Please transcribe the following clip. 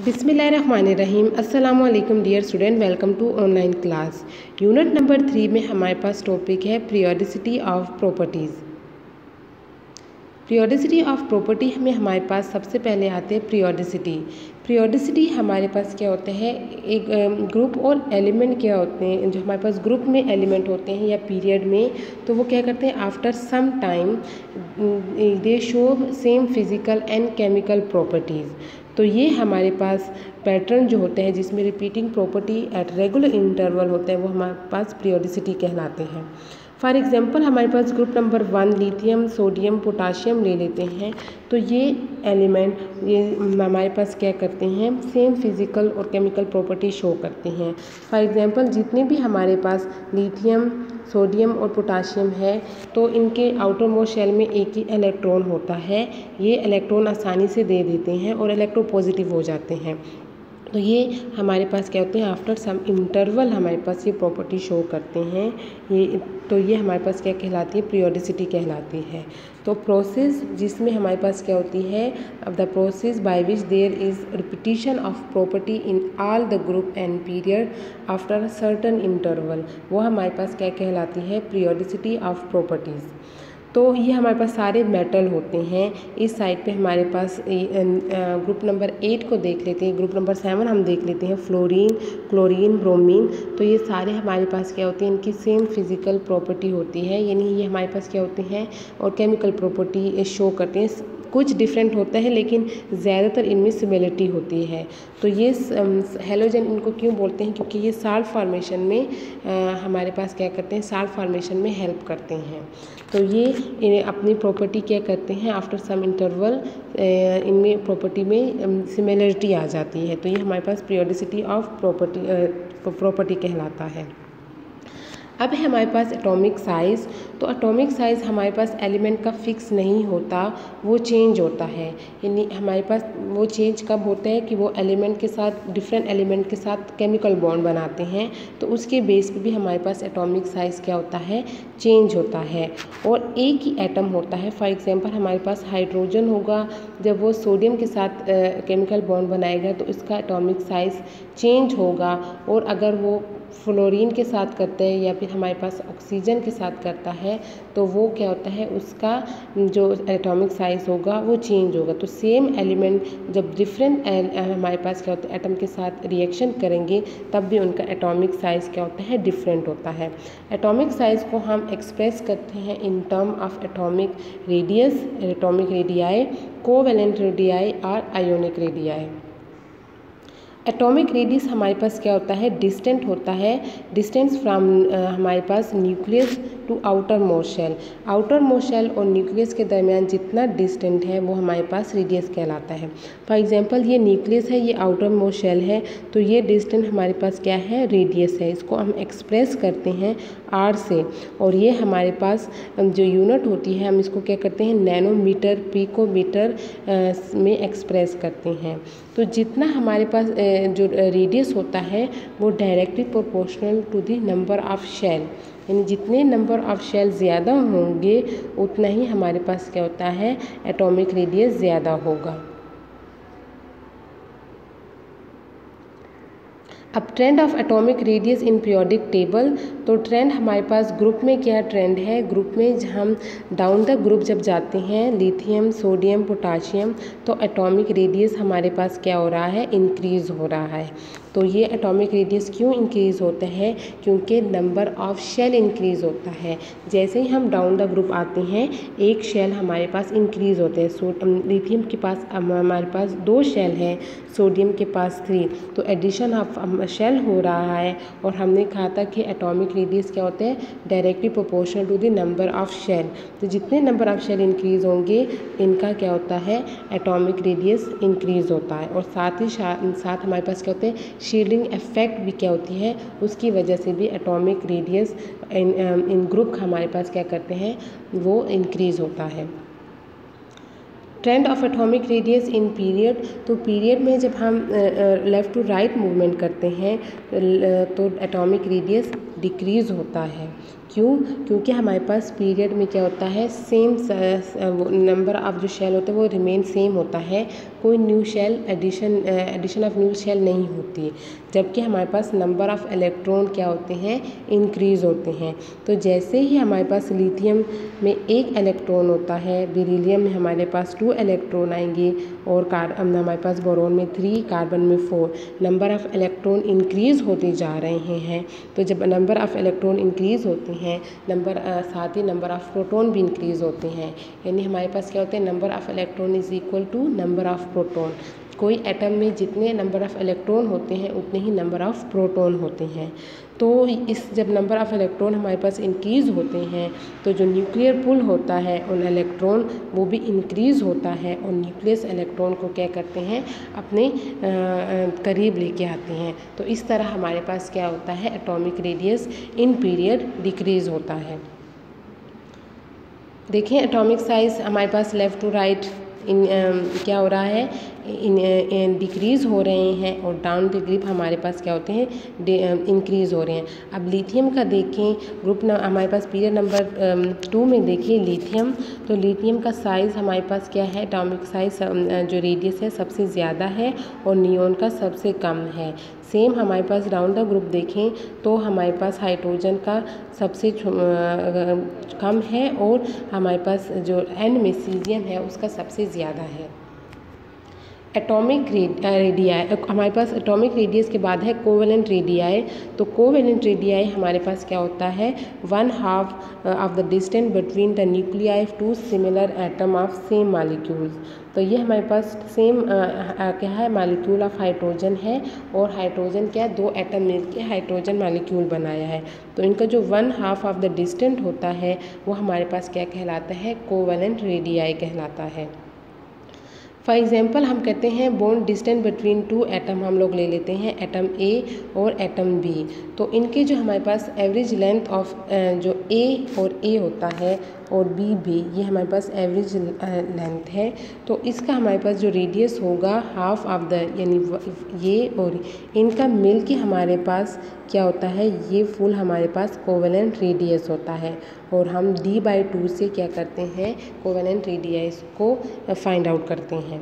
बिस्मिल्लाहिर्रहमानिर्रहीम। अस्सलामु अलैकुम dear student, welcome to online class. Unit number 3 में हमारे पास टॉपिक है periodicity of properties. Periodicity of property में हमारे पास सबसे पहले आते हैं पीरियोडिसिटी। पीरियोडिसिटी हमारे पास क्या होता है, एक ग्रुप और एलिमेंट क्या होते हैं, जो हमारे पास ग्रुप में एलिमेंट होते हैं या पीरियड में, तो वो क्या करते हैं, after some time they show same physical and chemical properties. तो ये हमारे पास पैटर्न जो होते हैं जिसमें repeating property at regular interval होता है, वो हमारे पास पीरियोडिसिटी कहलाते हैं। फॉर एग्जांपल हमारे पास group number 1 lithium, sodium, potassium ले लेते हैं, तो ये एलिमेंट ये हमारे पास क्या करते हैं, सेम फिजिकल और केमिकल प्रॉपर्टी शो करते हैं। फॉर एग्जांपल जितने भी हमारे पास लिथियम, सोडियम और पोटाशियम है, तो इनके आउटर मोस्ट शेल में एक ही इलेक्ट्रॉन होता है। ये इलेक्ट्रॉन आसानी से दे देते हैं और इलेक्ट्रोपॉजिटिव हो जाते हैं। तो ये हमारे पास क्या होते हैं, आफ्टर सम इंटरवल हमारे पास ये प्रॉपर्टी शो करते हैं। ये हमारे पास क्या कहलाती है, पीरियोडिसिटी कहलाती है। तो प्रोसेस जिसमें हमारे पास क्या होती है, अब the process by which there is repetition of property in all the group and period after a certain interval, वो हमारे पास क्या कहलाती है, पीरियोडिसिटी ऑफ प्रॉपर्टीज़। तो ये हमारे पास सारे मेटल होते हैं। इस साइड पे हमारे पास ग्रुप नंबर 8 को देख लेते हैं। ग्रुप नंबर 7 हम देख लेते हैं, फ्लोरीन, क्लोरीन, ब्रोमीन। तो ये सारे हमारे पास क्या होते हैं, इनकी सेम फिजिकल प्रॉपर्टी होती है, यानी ये हमारे पास क्या होते हैं और केमिकल प्रॉपर्टी शो करते हैं। कुछ डिफरेंट होता है लेकिन ज़्यादातर इनमें सिमिलरिटी होती है। तो ये हेलोजन इनको क्यों बोलते हैं, क्योंकि ये साल्ट फॉर्मेशन में हमारे पास क्या करते हैं, साल्ट फॉर्मेशन में हेल्प करते हैं। तो ये अपनी प्रॉपर्टी क्या करते हैं, आफ्टर सम इंटरवल इनमें प्रॉपर्टी में सिमिलरिटी आ जाती है। तो ये हमारे पास पीरियोडिसिटी ऑफ प्रॉपर्टी कहलाता है। अब है हमारे पास एटॉमिक साइज़। तो एटॉमिक साइज़ हमारे पास एलिमेंट का फिक्स नहीं होता, वो चेंज होता है। यानी हमारे पास वो चेंज कब होता है कि वो एलिमेंट के साथ, डिफरेंट एलिमेंट के साथ केमिकल बॉन्ड बनाते हैं, तो उसके बेस पे भी हमारे पास एटॉमिक साइज़ क्या होता है, चेंज होता है। और एक ही एटम होता है। फॉर एग्जांपल हमारे पास हाइड्रोजन होगा, जब वो सोडियम के साथ केमिकल बॉन्ड बनाएगा तो इसका एटॉमिक साइज़ चेंज होगा। और अगर वो फ्लोरीन के साथ करते हैं या फिर हमारे पास ऑक्सीजन के साथ करता है, तो वो क्या होता है, उसका जो एटॉमिक साइज़ होगा वो चेंज होगा। तो सेम एलिमेंट जब डिफरेंट हमारे पास क्या होता है एटम के साथ रिएक्शन करेंगे, तब भी उनका एटॉमिक साइज़ क्या होता है, डिफरेंट होता है। एटॉमिक साइज़ को हम एक्सप्रेस करते हैं in term of atomic radius, atomic radii, covalent radii और आयोनिक रेडियाई। एटॉमिक रेडियस हमारे पास क्या होता है, डिस्टेंट होता है, डिस्टेंस फ्रॉम हमारे पास nucleus to outermost shell. Outermost shell और न्यूक्लियस के दरमियान जितना डिस्टेंट है वो हमारे पास रेडियस कहलाता है। फॉर एग्जांपल ये न्यूक्लियस है, ये आउटर मोस्ट शेल है, तो ये डिस्टेंस हमारे पास क्या है, रेडियस है। इसको हम एक्सप्रेस करते हैं आर से। और ये हमारे पास जो यूनिट होती है, हम इसको क्या करते हैं, नैनोमीटर, पिकोमीटर में एक्सप्रेस करते हैं। तो जितना हमारे पास जो रेडियस होता है वो directly proportional to the number of shell, यानी जितने नंबर ऑफ शेल ज़्यादा होंगे उतना ही हमारे पास क्या होता है, एटॉमिक रेडियस ज़्यादा होगा। अब trend of atomic radius in periodic table. तो ट्रेंड हमारे पास ग्रुप में क्या ट्रेंड है, ग्रुप में हम डाउन द ग्रुप जब जाते हैं, लिथियम, सोडियम, पोटाशियम, तो एटॉमिक रेडियस हमारे पास क्या हो रहा है, इंक्रीज़ हो रहा है। तो ये एटॉमिक रेडियस क्यों इंक्रीज़ होता है, क्योंकि नंबर ऑफ शेल इंक्रीज़ होता है। जैसे ही हम डाउन द ग्रुप आते हैं, एक शेल हमारे पास इंक्रीज़ होते हैं। लिथियम के पास हमारे पास 2 शेल हैं, सोडियम के पास 3, तो एडिशन ऑफ शेल हो रहा है। और हमने कहा था कि एटॉमिक रेडियस क्या होते हैं, directly proportional to the number of shell. तो जितने नंबर ऑफ शेल इंक्रीज़ होंगे, इनका क्या होता है, एटॉमिक रेडियस इंक्रीज़ होता है। और साथ ही साथ हमारे पास क्या होते हैं, शील्डिंग इफेक्ट भी क्या होती है, उसकी वजह से भी एटॉमिक रेडियस इन ग्रुप हमारे पास क्या करते हैं, वो इंक्रीज़ होता है। Trend of atomic radius in period. तो पीरियड में जब हम लेफ़्ट टू राइट मूवमेंट करते हैं तो एटॉमिक रेडियस डिक्रीज़ होता है। क्यों? क्योंकि हमारे पास पीरियड में क्या होता है, सेम नंबर ऑफ जो शेल होते हैं वो रिमेन सेम होता है, कोई new shell addition of new shell नहीं होती, जबकि हमारे पास नंबर ऑफ़ इलेक्ट्रॉन क्या होते हैं, इंक्रीज़ होते हैं। तो जैसे ही हमारे पास लिथियम में 1 इलेक्ट्रॉन होता है, बेरिलियम में हमारे पास 2 इलेक्ट्रॉन आएंगे और हमारे पास बोरोन में 3, कार्बन में 4, नंबर ऑफ़ इलेक्ट्रॉन इंक्रीज़ होते जा रहे हैं। तो जब नंबर ऑफ़ इलेक्ट्रॉन इंक्रीज़ होते हैं, साथ ही नंबर ऑफ़ प्रोटॉन भी इंक्रीज़ होते हैं, यानी हमारे पास क्या होते हैं, number of electron is equal to number of proton. कोई एटम में जितने नंबर ऑफ़ इलेक्ट्रॉन होते हैं उतने ही नंबर ऑफ़ प्रोटॉन होते हैं। तो जब नंबर ऑफ़ इलेक्ट्रॉन हमारे पास इंक्रीज़ होते हैं तो जो न्यूक्लियर पुल होता है उन इलेक्ट्रॉन वो भी इंक्रीज़ होता है और न्यूक्लियस इलेक्ट्रॉन को क्या करते हैं, अपने करीब लेके आते हैं। तो इस तरह हमारे पास क्या होता है, atomic radius in period decrease होता है। देखिए एटॉमिक साइज़ हमारे पास लेफ़्ट टू राइट क्या हो रहा है, डिक्रीज़ हो रहे हैं और डाउन द ग्रुप हमारे पास क्या होते हैं, इंक्रीज़ हो रहे हैं। अब लिथियम का देखें ग्रुप हमारे पास पीरियड नंबर 2 में देखिए लिथियम, तो लिथियम का साइज़ हमारे पास क्या है, एटॉमिक साइज़ जो रेडियस है सबसे ज़्यादा है और नियॉन का सबसे कम है। सेम हमारे पास राउंड द ग्रुप देखें तो हमारे पास हाइड्रोजन का सबसे कम है और हमारे पास जो एन में सीज़ियम है उसका सबसे ज़्यादा है। एटॉमिक रेडियाई हमारे पास एटॉमिक रेडियस के बाद है कोवेलेंट रेडियाई। तो कोवेलेंट रेडियाई हमारे पास क्या होता है, 1/2 of the distance between the nuclei of 2 similar atom of same molecules. तो ये हमारे पास सेम क्या है, मॉलिक्यूल ऑफ हाइड्रोजन है और हाइड्रोजन क्या है, 2 एटम मिलके हाइड्रोजन मॉलिक्यूल बनाया है। तो इनका जो 1/2 ऑफ द डिस्टेंस होता है वो हमारे पास क्या कहलाता है, कोवेलेंट रेडियाई कहलाता है। फॉर एग्जाम्पल हम कहते हैं बॉन्ड डिस्टेंस बिटवीन 2 एटम, हम लोग ले लेते हैं एटम ए और एटम बी। तो इनके जो हमारे पास एवरेज लेंथ ऑफ जो ए और ए होता है और बी, ये हमारे पास एवरेज लेंथ है। तो इसका हमारे पास जो रेडियस होगा हाफ ऑफ द, यानी ये और इनका मिल के हमारे पास क्या होता है, ये फुल हमारे पास कोवेलेंट रेडियस होता है और हम d/2 से क्या करते हैं, कोवेलेंट रेडियस को फाइंड आउट करते हैं।